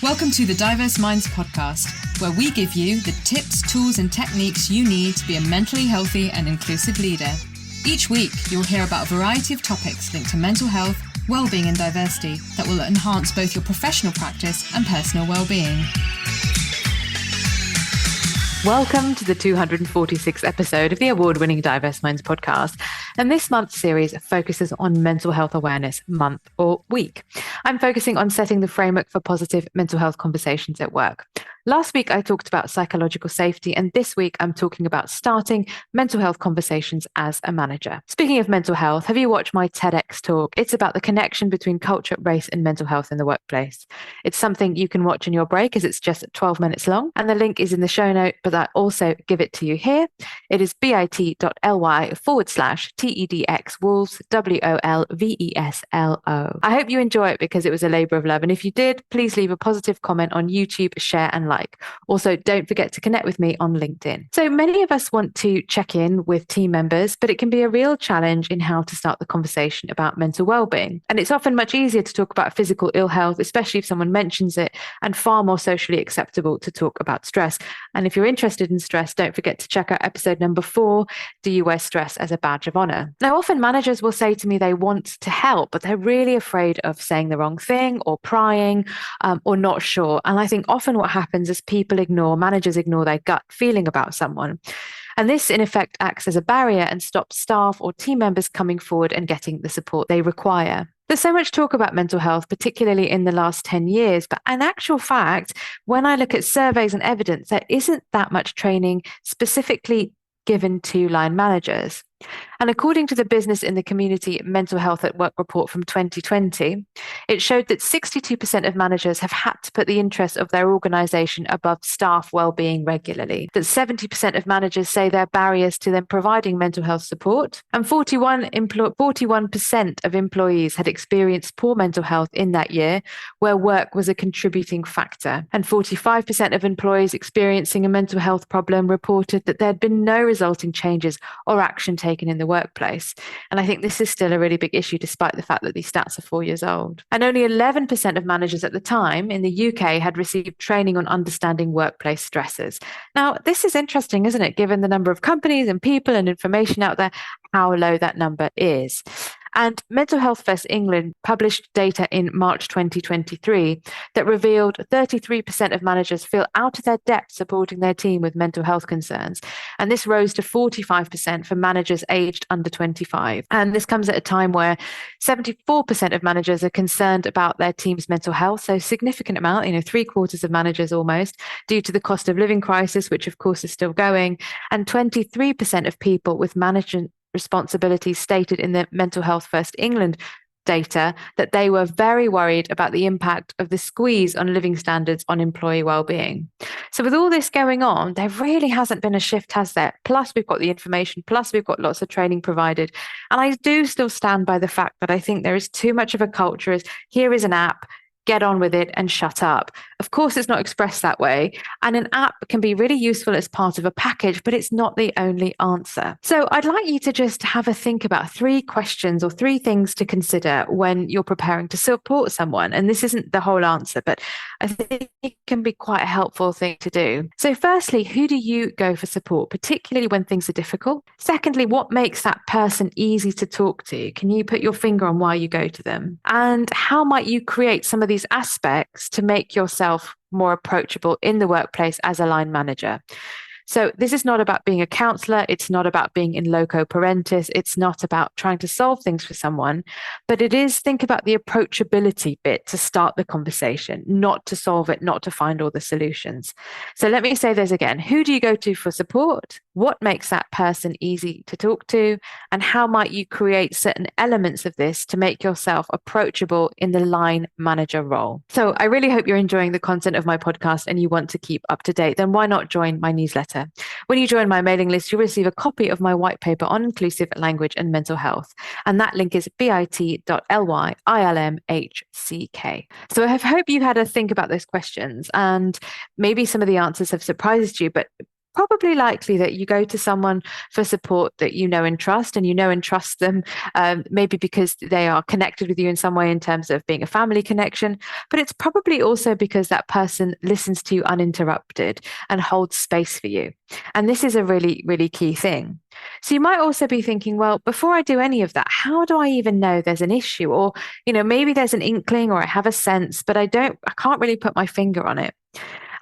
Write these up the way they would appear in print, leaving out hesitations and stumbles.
Welcome to the Diverse Minds podcast, where we give you the tips, tools, and techniques you need to be a mentally healthy and inclusive leader. Each week, you'll hear about a variety of topics linked to mental health, well-being, and diversity that will enhance both your professional practice and personal well-being. Welcome to the 246th episode of the award-winning Diverse Minds podcast. And this month's series focuses on Mental Health Awareness Month or Week. I'm focusing on setting the framework for positive mental health conversations at work. Last week, I talked about psychological safety, and this week, I'm talking about starting mental health conversations as a manager. Speaking of mental health, have you watched my TEDx talk? It's about the connection between culture, race, and mental health in the workplace. It's something you can watch in your break as it's just 12 minutes long, and the link is in the show note, but I also give it to you here. It is bit.ly/TEDx Wolves, WOLVESLO. I hope you enjoy it because it was a labor of love, and if you did, please leave a positive comment on YouTube, share, and like. Also, don't forget to connect with me on LinkedIn. So many of us want to check in with team members, but it can be a real challenge in how to start the conversation about mental well-being. And it's often much easier to talk about physical ill health, especially if someone mentions it, and far more socially acceptable to talk about stress. And if you're interested in stress, don't forget to check out episode number 4, Do You Wear Stress as a Badge of Honor? Now, often managers will say to me they want to help, but they're really afraid of saying the wrong thing or prying or not sure. And I think often what happens is managers ignore their gut feeling about someone. And this, in effect, acts as a barrier and stops staff or team members coming forward and getting the support they require. There's so much talk about mental health, particularly in the last 10 years, but in actual fact, when I look at surveys and evidence, there isn't that much training specifically given to line managers. And according to the Business in the Community Mental Health at Work report from 2020, it showed that 62% of managers have had to put the interests of their organization above staff well-being regularly, that 70% of managers say there are barriers to them providing mental health support, and 41% of employees had experienced poor mental health in that year where work was a contributing factor. And 45% of employees experiencing a mental health problem reported that there had been no resulting changes or action taken in the workplace. And I think this is still a really big issue, despite the fact that these stats are 4 years old. And only 11% of managers at the time in the UK had received training on understanding workplace stresses. Now, this is interesting, isn't it? Given the number of companies and people and information out there, how low that number is. And Mental Health First England published data in March 2023 that revealed 33% of managers feel out of their depth supporting their team with mental health concerns. And this rose to 45% for managers aged under 25. And this comes at a time where 74% of managers are concerned about their team's mental health. So significant amount, 3/4 of managers almost, due to the cost of living crisis, which of course is still going. And 23% of people with management responsibilities stated in the Mental Health First England data that they were very worried about the impact of the squeeze on living standards on employee well-being. So with all this going on, there really hasn't been a shift, has there? Plus we've got the information, plus we've got lots of training provided. And I do still stand by the fact that I think there is too much of a culture as here is an app, get on with it and shut up. Of course, it's not expressed that way. And an app can be really useful as part of a package, but it's not the only answer. So I'd like you to just have a think about 3 questions or 3 things to consider when you're preparing to support someone. And this isn't the whole answer, but I think it can be quite a helpful thing to do. So firstly, who do you go for support, particularly when things are difficult? Secondly, what makes that person easy to talk to? Can you put your finger on why you go to them? And how might you create some of these aspects to make yourself more approachable in the workplace as a line manager? So this is not about being a counselor. It's not about being in loco parentis. It's not about trying to solve things for someone, but it is think about the approachability bit to start the conversation, not to solve it, not to find all the solutions. So let me say those again. Who do you go to for support? What makes that person easy to talk to? And how might you create certain elements of this to make yourself approachable in the line manager role? So I really hope you're enjoying the content of my podcast and you want to keep up to date. Then why not join my newsletter? When you join my mailing list, you'll receive a copy of my white paper on inclusive language and mental health. And that link is bit.ly/ILMHCK. So I hope you had a think about those questions and maybe some of the answers have surprised you, but probably likely that you go to someone for support that you know and trust, and you know and trust them, maybe because they are connected with you in some way in terms of being a family connection, but it's probably also because that person listens to you uninterrupted and holds space for you. And this is a really, really key thing. So you might also be thinking, well, before I do any of that, how do I even know there's an issue? Or, maybe there's an inkling or I have a sense, but I can't really put my finger on it.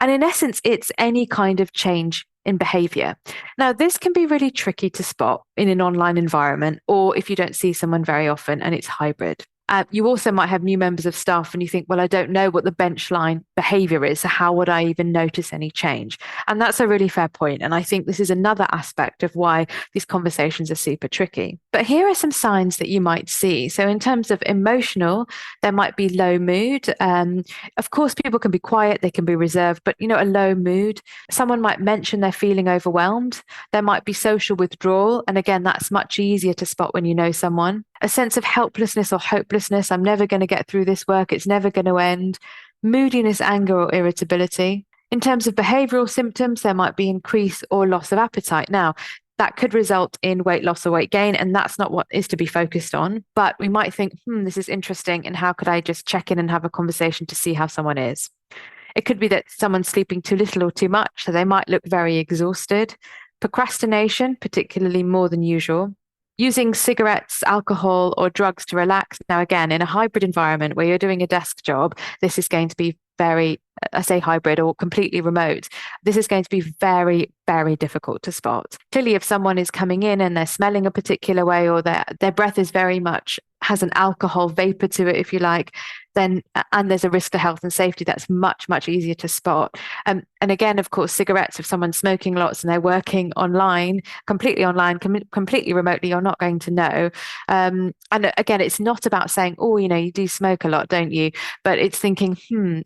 And in essence, it's any kind of change in behavior. Now, this can be really tricky to spot in an online environment or if you don't see someone very often and it's hybrid. You also might have new members of staff and you think, well, I don't know what the benchline behavior is. So how would I even notice any change? And that's a really fair point. And I think this is another aspect of why these conversations are super tricky. But here are some signs that you might see. So in terms of emotional, there might be low mood. Of course, people can be quiet, they can be reserved, but a low mood. Someone might mention they're feeling overwhelmed. There might be social withdrawal. And again, that's much easier to spot when you know someone. A sense of helplessness or hopelessness. I'm never going to get through this work. It's never going to end. Moodiness, anger, or irritability. In terms of behavioral symptoms, there might be increase or loss of appetite. Now, that could result in weight loss or weight gain, and that's not what is to be focused on. But we might think, this is interesting, and how could I just check in and have a conversation to see how someone is? It could be that someone's sleeping too little or too much, so they might look very exhausted. Procrastination, particularly more than usual. Using cigarettes, alcohol, or drugs to relax. Now, again, in a hybrid environment where you're doing a desk job, this is going to be I say hybrid or completely remote. This is going to be very, very difficult to spot. Clearly, if someone is coming in and they're smelling a particular way or their breath is very much has an alcohol vapor to it, if you like, then and there's a risk to health and safety, that's much, much easier to spot. And again, of course, cigarettes, if someone's smoking lots and they're working online, completely remotely, you're not going to know. And again, it's not about saying, oh, you do smoke a lot, don't you? But it's thinking,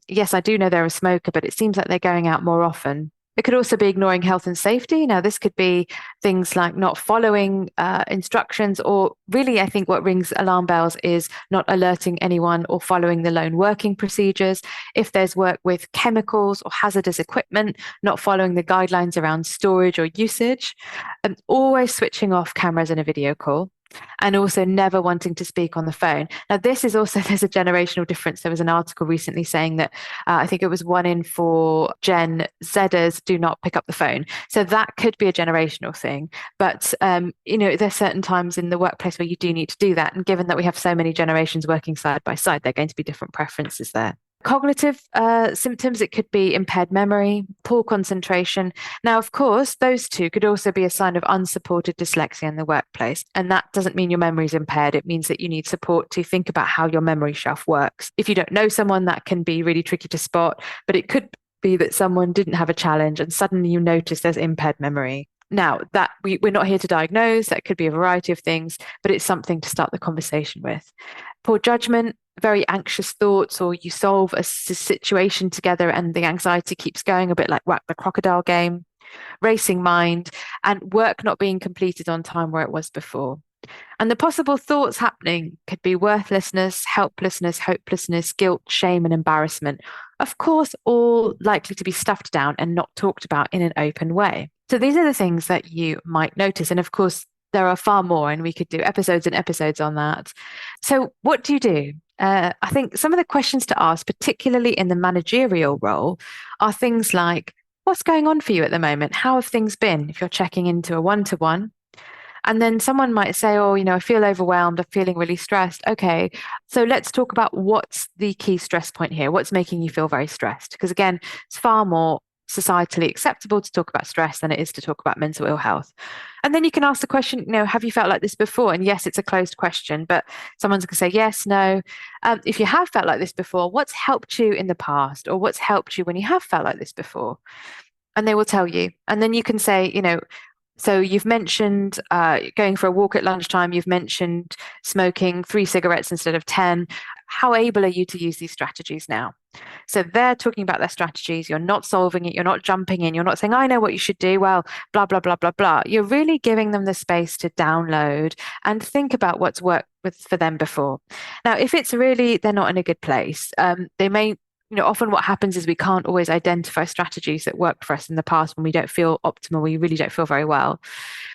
yes, I do know they're a smoker, but it seems like they're going out more often. It could also be ignoring health and safety. Now, this could be things like not following instructions, or really, I think what rings alarm bells is not alerting anyone or following the lone working procedures. If there's work with chemicals or hazardous equipment, not following the guidelines around storage or usage, and always switching off cameras in a video call. And also never wanting to speak on the phone. Now, this is also, there's a generational difference. There was an article recently saying that I think it was 1 in 4 Gen Zers do not pick up the phone. So that could be a generational thing. But, there's certain times in the workplace where you do need to do that. And given that we have so many generations working side by side, there are going to be different preferences there. Cognitive symptoms, it could be impaired memory, poor concentration. Now, of course, those two could also be a sign of unsupported dyslexia in the workplace. And that doesn't mean your memory is impaired. It means that you need support to think about how your memory shelf works. If you don't know someone, that can be really tricky to spot, but it could be that someone didn't have a challenge and suddenly you notice there's impaired memory. Now, that we're not here to diagnose, that could be a variety of things, but it's something to start the conversation with. Poor judgment, very anxious thoughts, or you solve a situation together and the anxiety keeps going, a bit like whack the crocodile game. Racing mind, and work not being completed on time where it was before. And the possible thoughts happening could be worthlessness, helplessness, hopelessness, guilt, shame, and embarrassment. Of course, all likely to be stuffed down and not talked about in an open way. So these are the things that you might notice. And of course, there are far more, and we could do episodes and episodes on that. So what do you do? I think some of the questions to ask, particularly in the managerial role, are things like, what's going on for you at the moment? How have things been? If you're checking into a one-to-one. And then someone might say, oh, I feel overwhelmed. I'm feeling really stressed. Okay, so let's talk about what's the key stress point here. What's making you feel very stressed? Because again, it's far more societally acceptable to talk about stress than it is to talk about mental ill health. And then you can ask the question, have you felt like this before? And yes, it's a closed question, but someone's going to say yes, no. If you have felt like this before, what's helped you in the past, or what's helped you when you have felt like this before? And they will tell you. And then you can say, so you've mentioned going for a walk at lunchtime. You've mentioned smoking 3 cigarettes instead of 10. How able are you to use these strategies now? So they're talking about their strategies. You're not solving it. You're not jumping in. You're not saying, I know what you should do. Well, blah, blah, blah, blah, blah. You're really giving them the space to download and think about what's worked for them before. Now, if it's really, they're not in a good place, they may Often what happens is we can't always identify strategies that worked for us in the past when we don't feel optimal, we really don't feel very well.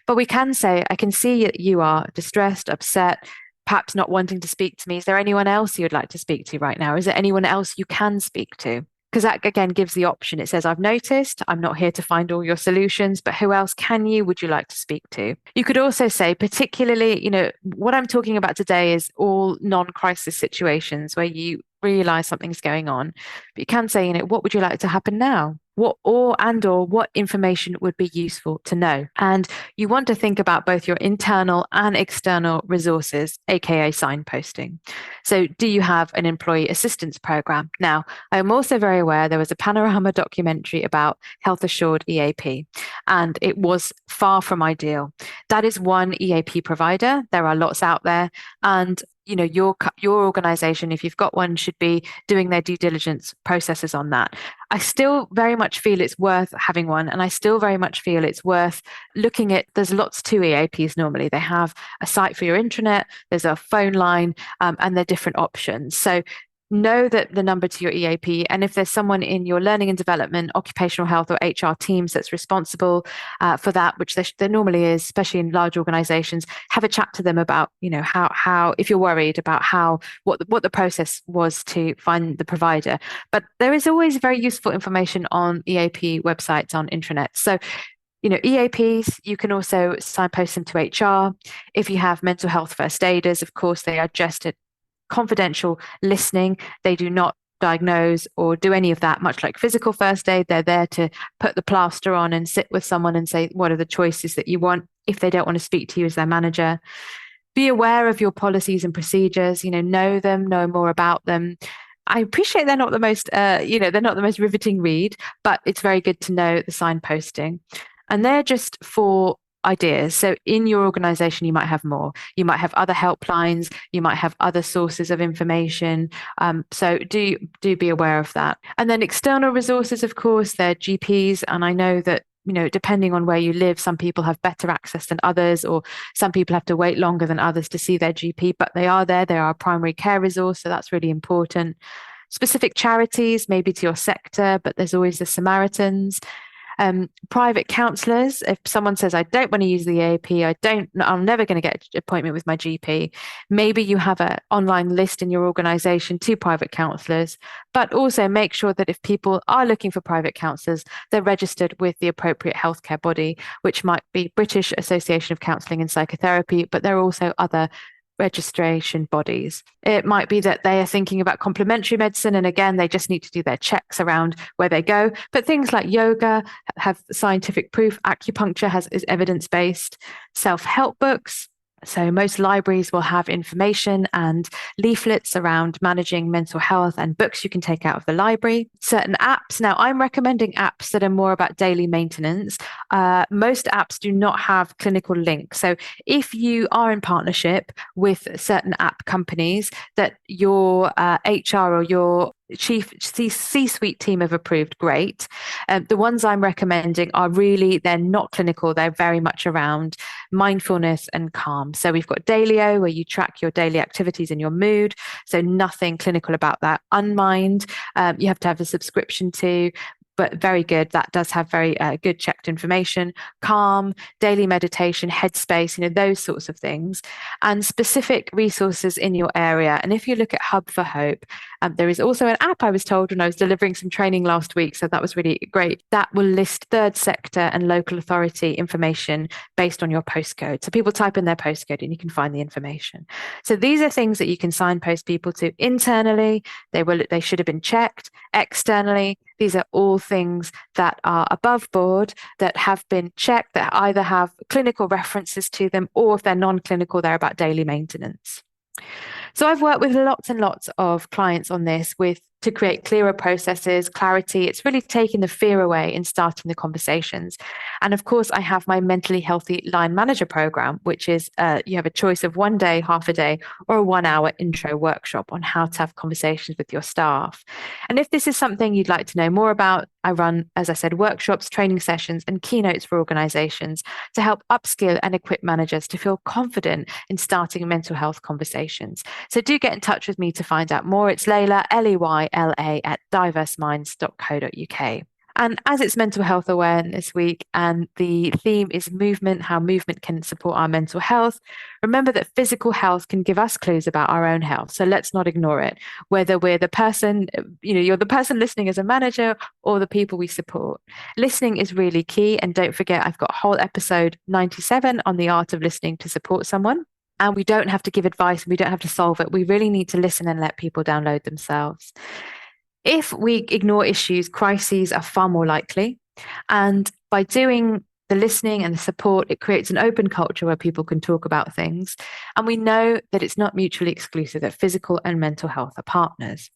But we can say, I can see that you are distressed, upset, perhaps not wanting to speak to me. Is there anyone else you would like to speak to right now? Is there anyone else you can speak to? Because that again gives the option. It says, I've noticed, I'm not here to find all your solutions, but who else would you like to speak to? You could also say, particularly, what I'm talking about today is all non-crisis situations where you realize something's going on. But you can say, what would you like to happen now? What information would be useful to know? And you want to think about both your internal and external resources, aka signposting. So do you have an employee assistance program? Now, I'm also very aware there was a Panorama documentary about Health Assured EAP, and it was far from ideal. That is one EAP provider. There are lots out there, and your organization, if you've got one, should be doing their due diligence processes on that. I still very much feel it's worth having one, and I still very much feel it's worth looking at. There's lots to EAPs normally. They have a site for your intranet, there's a phone line, and they're different options. So know that the number to your EAP, and if there's someone in your learning and development, occupational health, or HR teams that's responsible for that, which there normally is, especially in large organizations, have a chat to them about, how if you're worried about what the process was to find the provider. But there is always very useful information on EAP websites on intranet. So EAPs, you can also signpost them to HR. If you have mental health first aiders, of course, they are just a confidential listening. They do not diagnose or do any of that, much like physical first aid. They're there to put the plaster on and sit with someone and say, what are the choices that you want if they don't want to speak to you as their manager. Be aware of your policies and procedures, know them, know more about them. I appreciate they're not the most, they're not the most riveting read, but it's very good to know the signposting. And they're just for ideas. So in your organization, you might have more. You might have other helplines. You might have other sources of information. So do be aware of that. And then external resources, of course, they're GPs. And I know that, depending on where you live, some people have better access than others, or some people have to wait longer than others to see their GP, but they are there. They are a primary care resource. So that's really important. Specific charities, maybe to your sector, but there's always the Samaritans. Private counsellors, if someone says, I don't want to use the EAP, I'm never going to get an appointment with my GP, maybe you have an online list in your organisation to private counsellors, but also make sure that if people are looking for private counsellors, they're registered with the appropriate healthcare body, which might be British Association of Counselling and Psychotherapy, but there are also other registration bodies. It might be that they are thinking about complementary medicine, and again, they just need to do their checks around where they go. But things like yoga have scientific proof, acupuncture is evidence-based, self-help books. So most libraries will have information and leaflets around managing mental health and books you can take out of the library. Certain apps. Now, I'm recommending apps that are more about daily maintenance. Most apps do not have clinical links. So if you are in partnership with certain app companies that your HR or your chief C-suite team have approved, great. The ones I'm recommending they're not clinical. They're very much around mindfulness and calm. So we've got Dailyo, where you track your daily activities and your mood. So nothing clinical about that. Unmind, you have to have a subscription to, but very good. That does have very good checked information. Calm, daily meditation, Headspace, those sorts of things, and specific resources in your area. And if you look at Hub for Hope, there is also an app, I was told when I was delivering some training last week, so that was really great, that will list third sector and local authority information based on your postcode. So people type in their postcode and you can find the information. So these are things that you can signpost people to. Internally, they should have been checked. Externally, these are all things that are above board, that have been checked, that either have clinical references to them, or if they're non-clinical, they're about daily maintenance. So I've worked with lots and lots of clients on this to create clearer processes, clarity. It's really taking the fear away in starting the conversations. And of course, I have my Mentally Healthy Line Manager program, which is you have a choice of 1 day, half a day, or a 1-hour intro workshop on how to have conversations with your staff. And if this is something you'd like to know more about, I run, as I said, workshops, training sessions, and keynotes for organizations to help upskill and equip managers to feel confident in starting mental health conversations. So do get in touch with me to find out more. It's Layla, mila@diverseminds.co.uk. And as it's Mental Health Awareness Week and the theme is movement, how movement can support our mental health, remember that physical health can give us clues about our own health. So let's not ignore it, whether we're the person, you're the person listening as a manager or the people we support. Listening is really key. And don't forget, I've got a whole episode 97 on the art of listening to support someone. And we don't have to give advice and we don't have to solve it. We really need to listen and let people download themselves. If we ignore issues, crises are far more likely. And by doing the listening and the support, it creates an open culture where people can talk about things. And we know that it's not mutually exclusive, that physical and mental health are partners.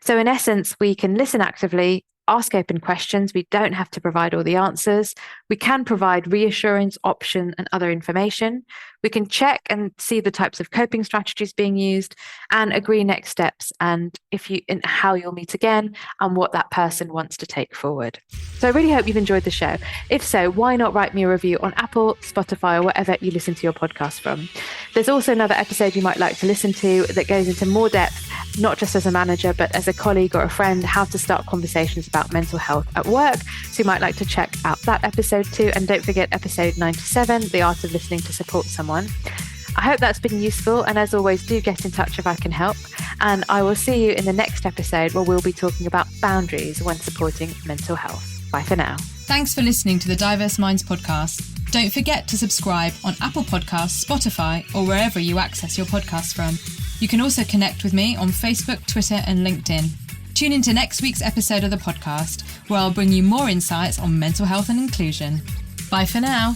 So in essence, we can listen actively, ask open questions. We don't have to provide all the answers. We can provide reassurance, option, and other information. We can check and see the types of coping strategies being used and agree next steps and how you'll meet again and what that person wants to take forward. So I really hope you've enjoyed the show. If so, why not write me a review on Apple, Spotify, or wherever you listen to your podcast from. There's also another episode you might like to listen to that goes into more depth, not just as a manager, but as a colleague or a friend, how to start conversations about mental health at work. So you might like to check out that episode too. And don't forget episode 97, The Art of Listening to Support Someone. I hope that's been useful. And as always, do get in touch if I can help. And I will see you in the next episode where we'll be talking about boundaries when supporting mental health. Bye for now. Thanks for listening to the Diverse Minds podcast. Don't forget to subscribe on Apple Podcasts, Spotify, or wherever you access your podcasts from. You can also connect with me on Facebook, Twitter, and LinkedIn. Tune into next week's episode of the podcast, where I'll bring you more insights on mental health and inclusion. Bye for now.